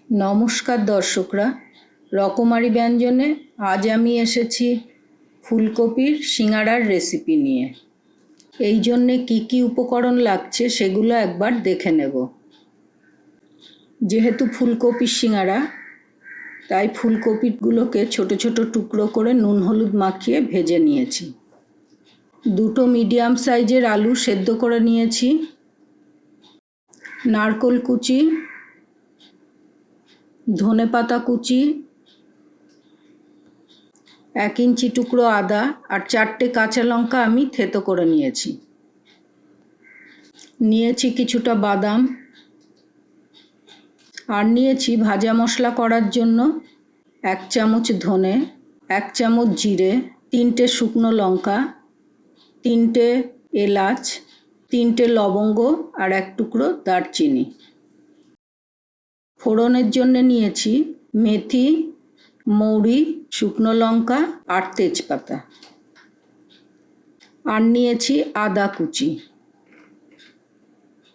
নমস্কার দর্শকরা, রকমারি ব্যঞ্জনে আজ আমি এসেছি ফুলকপির সিঙাড়ার রেসিপি নিয়ে। এই জন্যে কী কী উপকরণ লাগছে সেগুলো একবার দেখে নেব। যেহেতু ফুলকপির সিঙাড়া, তাই ফুলকপিগুলোকে ছোট ছোট টুকরো করে নুন হলুদ মাখিয়ে ভেজে নিয়েছি। দুটো মিডিয়াম সাইজের আলু সেদ্ধ করে নিয়েছি। নারকেল কুচি, ধনেপাতা কুচি, 1 ইঞ্চি টুকরো আদা আর 4টে কাঁচা লঙ্কা আমি থেতো করে নিয়েছি। নিয়েছি কিছুটা বাদাম, আর নিয়েছি ভাজা মশলা করার জন্য 1 চামচ ধনে, 1 চামচ জিরে, 3টে শুকনো লঙ্কা, 3টে এলাচ, 3টে লবঙ্গ আর 1 টুকরো দারচিনি। ফোড়নের জন্য নিয়েছি মেথি, মৌরি, শুকনো লঙ্কা আর তেজপাতা। আর নিয়েছি আদা কুচি।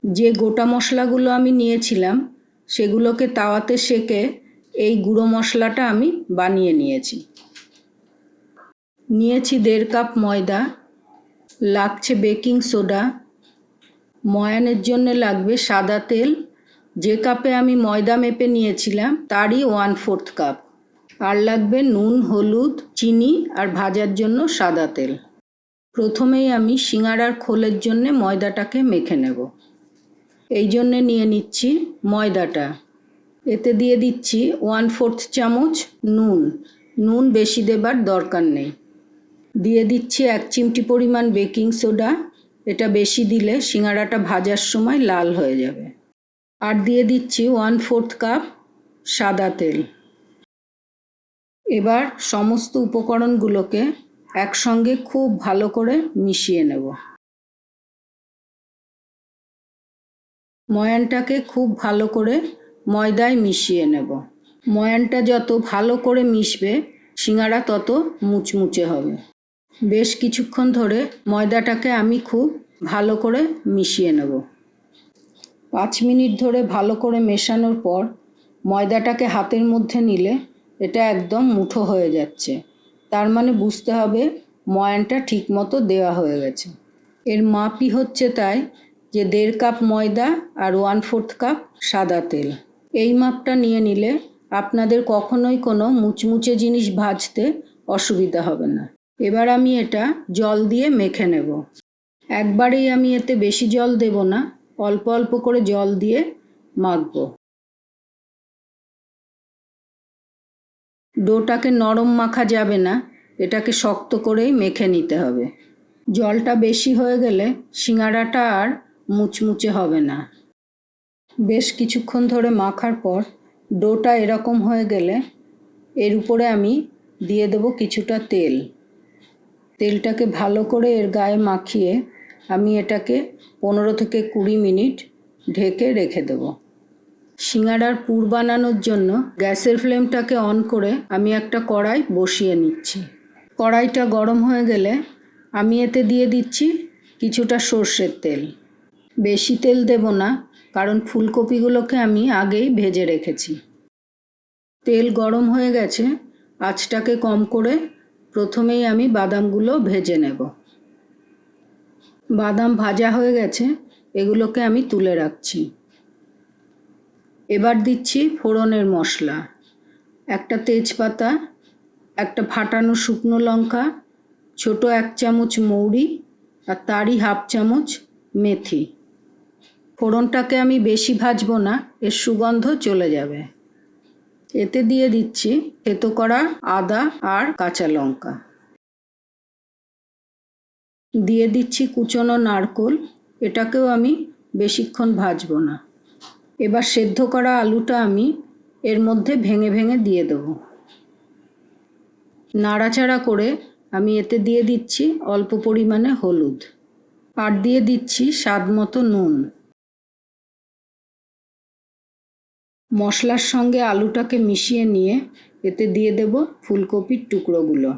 যে গোটা মশলাগুলো আমি নিয়েছিলাম সেগুলোকে তাওয়াতে সেঁকে এই গুঁড়ো মশলাটা আমি বানিয়ে নিয়েছি। নিয়েছি 1.5 কাপ ময়দা, লাগছে বেকিং সোডা, ময়ানের জন্য লাগবে সাদা তেল। যে কাপে আমি ময়দা মেপে নিয়েছিলাম তারই 1/4 কাপ। আর লাগবে নুন, হলুদ, চিনি আর ভাজার জন্য সাদা তেল। প্রথমেই আমি সিঙাড়ার খোলের জন্য ময়দাটাকে মেখে নেব। এই জন্যে নিয়ে নিচ্ছি ময়দাটা। এতে দিয়ে দিচ্ছি 1/4 চামচ নুন বেশি দেবার দরকার নেই। দিয়ে দিচ্ছি 1 চিমটি পরিমাণ বেকিং সোডা। এটা বেশি দিলে সিঙাড়াটা ভাজার সময় লাল হয়ে যাবে। আর দিয়ে দিচ্ছি 1/4 কাপ সাদা তেল। এবার সমস্ত উপকরণগুলোকে একসঙ্গে খুব ভালো করে মিশিয়ে নেব। ময়ানটাকে খুব ভালো করে ময়দায় মিশিয়ে নেব। ময়ানটা যত ভালো করে মিশবে সিঙাড়া তত মুচমুচে হবে। বেশ কিছুক্ষণ ধরে ময়দাটাকে আমি খুব ভালো করে মিশিয়ে নেব। 5 মিনিট ধরে ভালো করে মেশানোর পর ময়দাটাকে হাতের মধ্যে নিলে এটা একদম মুঠো হয়ে যাচ্ছে। তার মানে বুঝতে হবে ময়ানটা ঠিকমতো দেওয়া হয়ে গেছে। এর মাপই হচ্ছে তাই যে 1.5 কাপ ময়দা আর 1/4 কাপ সাদা তেল। এই মাপটা নিয়ে নিলে আপনাদের কখনোই কোনো মুচমুচে জিনিস ভাজতে অসুবিধা হবে না। এবার আমি এটা জল দিয়ে মেখে নেব। একবারেই আমি এতে বেশি জল দেব না, অল্প অল্প করে জল দিয়ে মাখবো। ডোটাকে নরম মাখা যাবে না, এটাকে শক্ত করেই মেখে নিতে হবে। জলটা বেশি হয়ে গেলে সিঙাড়াটা আর মুচমুচে হবে না। বেশ কিছুক্ষণ ধরে মাখার পর ডোটা এরকম হয়ে গেলে এর উপরে আমি দিয়ে দেব কিছুটা তেল। তেলটাকে ভালো করে এর গায়ে মাখিয়ে আমি এটাকে 15 থেকে 20 মিনিট ঢেকে রেখে দেব। সিঙাড়ার পুর বানানোর জন্য গ্যাসের ফ্লেমটাকে অন করে আমি একটা কড়াই বসিয়ে নিচ্ছি। কড়াইটা গরম হয়ে গেলে আমি এতে দিয়ে দিচ্ছি কিছুটা সর্ষের তেল। বেশি তেল দেব না, কারণ ফুলকপিগুলোকে আমি আগেই ভেজে রেখেছি। তেল গরম হয়ে গেছে, আঁচটাকে কম করে প্রথমেই আমি বাদামগুলো ভেজে নেব। বাদাম ভাজা হয়ে গেছে, এগুলোকে আমি তুলে রাখছি। এবার দিচ্ছি ফোড়নের মশলা। একটা তেজপাতা, একটা ফাটানো শুকনো লঙ্কা, ছোট 1 চামচ মৌরি আর তারই 1/2 চামচ মেথি। ফোড়নটাকে আমি বেশি ভাজবো না, এর সুগন্ধ চলে যাবে। এতে দিয়ে দিচ্ছি থেতো করা আদা আর কাঁচা লঙ্কা। দিয়ে দিচ্ছি কুচনো নারকেল, এটাকেও আমি বেশিক্ষণ ভাজবো না। এবার সেদ্ধ করা আলুটা আমি এর মধ্যে ভেঙে ভেঙে দিয়ে দেবো। নাড়াচাড়া করে আমি এতে দিয়ে দিচ্ছি অল্প পরিমাণে হলুদ, আর দিয়ে দিচ্ছি স্বাদ মতো নুন। মশলার সঙ্গে আলুটাকে মিশিয়ে নিয়ে এতে দিয়ে দেব ফুলকপির টুকরোগুলো।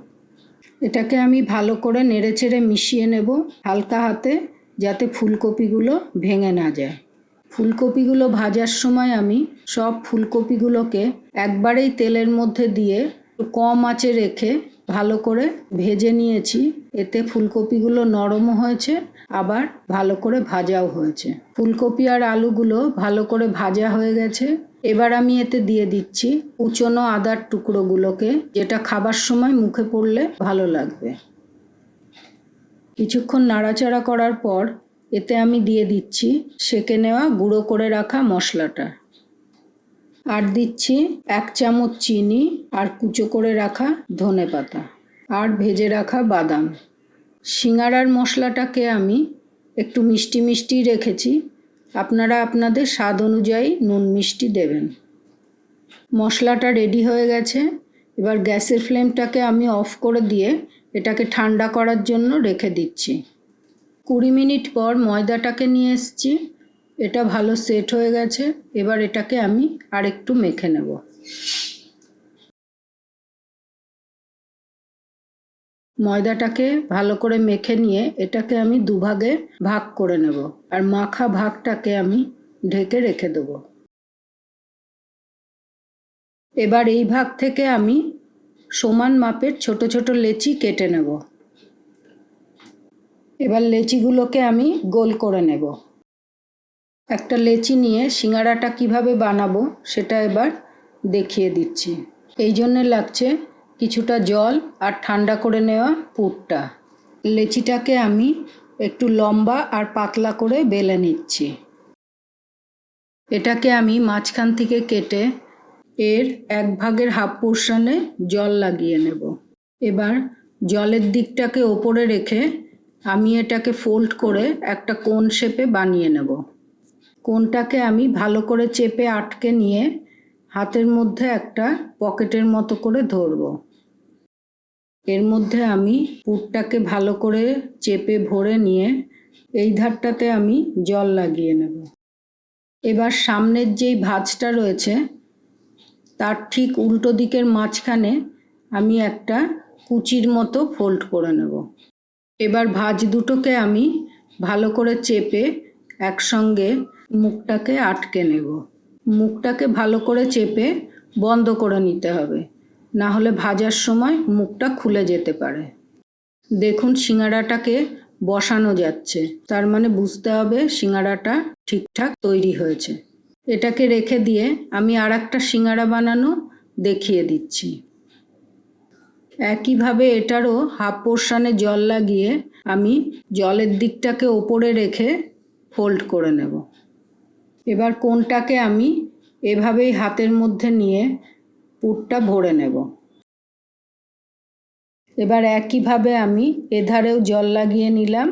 এটাকে আমি ভালো করে নেড়েচেড়ে মিশিয়ে নেব হালকা হাতে, যাতে ফুলকপিগুলো ভেঙে না যায়। ফুলকপিগুলো ভাজার সময় আমি সব ফুলকপিগুলোকে একবারেই তেলের মধ্যে দিয়ে কম আঁচে রেখে ভালো করে ভেজে নিয়েছি। এতে ফুলকপিগুলো নরমও হয়েছে, আবার ভালো করে ভাজাও হয়েছে। ফুলকপি আর আলুগুলো ভালো করে ভাজা হয়ে গেছে। এবার আমি এতে দিয়ে দিচ্ছি কুচনো আদার টুকরোগুলোকে, যেটা খাবার সময় মুখে পড়লে ভালো লাগবে। কিছুক্ষণ নাড়াচাড়া করার পর এতে আমি দিয়ে দিচ্ছি সেঁকে নেওয়া গুঁড়ো করে রাখা মশলাটা। আর দিচ্ছি 1 চামচ চিনি আর কুচো করে রাখা ধনেপাতা আর ভেজে রাখা বাদাম। সিঙ্গাড়ার মশলাটাকে আমি একটু মিষ্টি মিষ্টি রেখেছি, আপনারা আপনাদের স্বাদ অনুযায়ী নুন মিষ্টি দেবেন। মশলাটা রেডি হয়ে গেছে। এবার গ্যাসের ফ্লেমটাকে আমি অফ করে দিয়ে এটাকে ঠান্ডা করার জন্য রেখে দিচ্ছি। 20 মিনিট পর ময়দাটাকে নিয়ে এসেছি, এটা ভালো সেট হয়ে গেছে। এবার এটাকে আমি আরেকটু মেখে নেব। ময়দাটাকে ভালো করে মেখে নিয়ে এটাকে আমি দুভাগে ভাগ করে নেব, আর মাখা ভাগটাকে আমি ঢেকে রেখে দেব। এবার এই ভাগ থেকে আমি সমান মাপের ছোট ছোট লেচি কেটে নেব। এবার লেচিগুলোকে আমি গোল করে নেব। একটা লেচি নিয়ে সিঙ্গাড়াটা কিভাবে বানাবো সেটা এবার দেখিয়ে দিচ্ছি। এই জন্যে লাগছে কিছুটা জল আর ঠান্ডা করে নেওয়া পুরটা। লেচিটাকে আমি একটু লম্বা আর পাতলা করে বেলে নিচ্ছি। এটাকে আমি মাঝখান থেকে কেটে এর 1/2 পোর্শনে জল লাগিয়ে নেব। এবার জলের দিকটাকে ওপরে রেখে আমি এটাকে ফোল্ড করে একটা কোন শেপে বানিয়ে নেব। কোনটাকে আমি ভালো করে চেপে আটকে নিয়ে হাতের মধ্যে একটা পকেটের মতো করে ধরব। এর মধ্যে আমি পুরটাকে ভালো করে চেপে ভরে নিয়ে এই ধারটাতে আমি জল লাগিয়ে নেব। এবার সামনের যেই ভাঁজটা রয়েছে তার ঠিক উল্টো দিকের মাঝখানে আমি একটা কুচির মতো ফোল্ড করে নেব। এবার ভাঁজ দুটোকে আমি ভালো করে চেপে একসঙ্গে মুখটাকে আটকে নেব। মুখটাকে ভালো করে চেপে বন্ধ করে নিতে হবে, না হলে ভাজার সময় মুখটা খুলে যেতে পারে। দেখুন সিঙ্গাড়াটাকে বসানো যাচ্ছে, তার মানে বুঝতে হবে সিঙ্গাড়াটা ঠিকঠাক তৈরি হয়েছে। এটাকে রেখে দিয়ে আমি আরেকটা সিঙ্গাড়া বানানো দেখিয়ে দিচ্ছি। একইভাবে এটারও হাফ পোর্শনে জল লাগিয়ে আমি জলের দিকটাকে ওপরে রেখে ফোল্ড করে নেব। এবার কোনটাকে আমি এভাবেই হাতের মধ্যে নিয়ে পুরটা ভরে নেব। এবার একইভাবে আমি এধারেও জল লাগিয়ে নিলাম,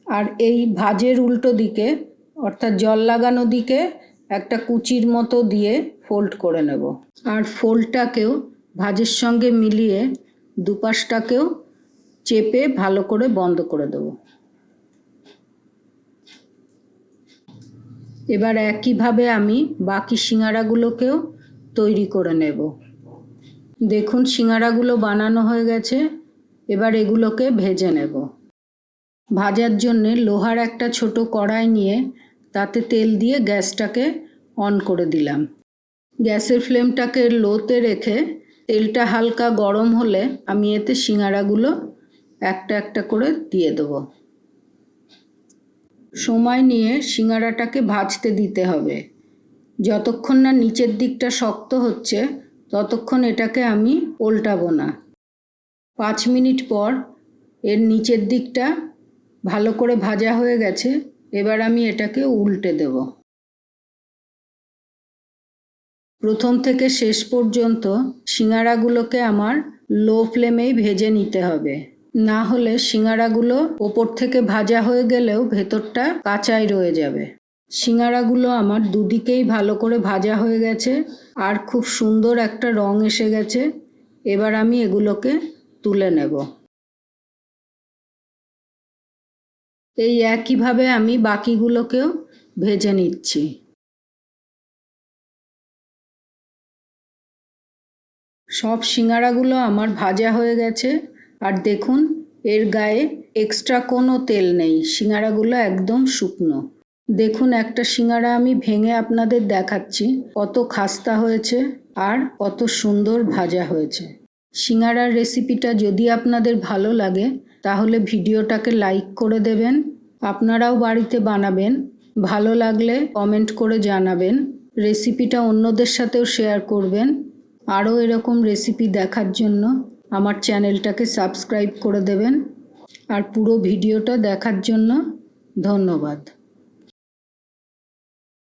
আর এই ভাঁজের উল্টো দিকে অর্থাৎ জল লাগানো দিকে একটা কুচির মতো দিয়ে ফোল্ড করে নেব। আর ফোল্ডটাকেও ভাঁজের সঙ্গে মিলিয়ে দুপাশটাকেও চেপে ভালো করে বন্ধ করে দেব। এবার একইভাবে আমি বাকি সিঙ্গাড়াগুলোকেও তৈরি করে নেব। দেখুন সিঙ্গাড়াগুলো বানানো হয়ে গেছে। এবার এগুলোকে ভেজে নেব। ভাজার জন্যে লোহার একটা ছোট কড়াই নিয়ে তাতে তেল দিয়ে গ্যাসটাকে অন করে দিলাম। গ্যাসের ফ্লেমটাকে লোতে রেখে তেলটা হালকা গরম হলে আমি এতে সিঙ্গাড়াগুলো একটা একটা করে দিয়ে দেবো। সময় নিয়ে সিঙ্গাড়াটাকে ভাজতে দিতে হবে। যতক্ষণ না নিচের দিকটা শক্ত হচ্ছে ততক্ষণ এটাকে আমি উল্টাবো না। 5 মিনিট পর এর নিচের দিকটা ভালো করে ভাজা হয়ে গেছে। এবার আমি এটাকে উল্টে দেব। প্রথম থেকে শেষ পর্যন্ত সিঙ্গাড়াগুলোকে আমার লো ফ্লেমেই ভেজে নিতে হবে, না হলে সিঙ্গাড়াগুলো ওপর থেকে ভাজা হয়ে গেলেও ভেতরটা কাঁচাই রয়ে যাবে। সিঙ্গাড়াগুলো আমার দুদিকেই ভালো করে ভাজা হয়ে গেছে আর খুব সুন্দর একটা রং এসে গেছে। এবার আমি এগুলোকে তুলে নেব। এই একইভাবে আমি বাকিগুলোকেও ভেজে নিচ্ছি। সব সিঙ্গাড়াগুলো আমার ভাজা হয়ে গেছে, আর দেখুন এর গায়ে এক্সট্রা কোনো তেল নেই, সিঙ্গাড়াগুলো একদম শুকনো। দেখুন একটা সিঙ্গারা আমি ভেঙে আপনাদের দেখাচ্ছি কত খাস্তা হয়েছে আর কত সুন্দর ভাজা হয়েছে। সিঙ্গারার রেসিপিটা যদি আপনাদের ভালো লাগে তাহলে ভিডিওটাকে লাইক করে দেবেন। আপনারাও বাড়িতে বানাবেন। ভালো লাগলে কমেন্ট করে জানাবেন। রেসিপিটা অন্যদের সাথেও শেয়ার করবেন। আরও এরকম রেসিপি দেখার জন্য আমার চ্যানেলটাকে সাবস্ক্রাইব করে দেবেন। আর পুরো ভিডিওটা দেখার জন্য ধন্যবাদ।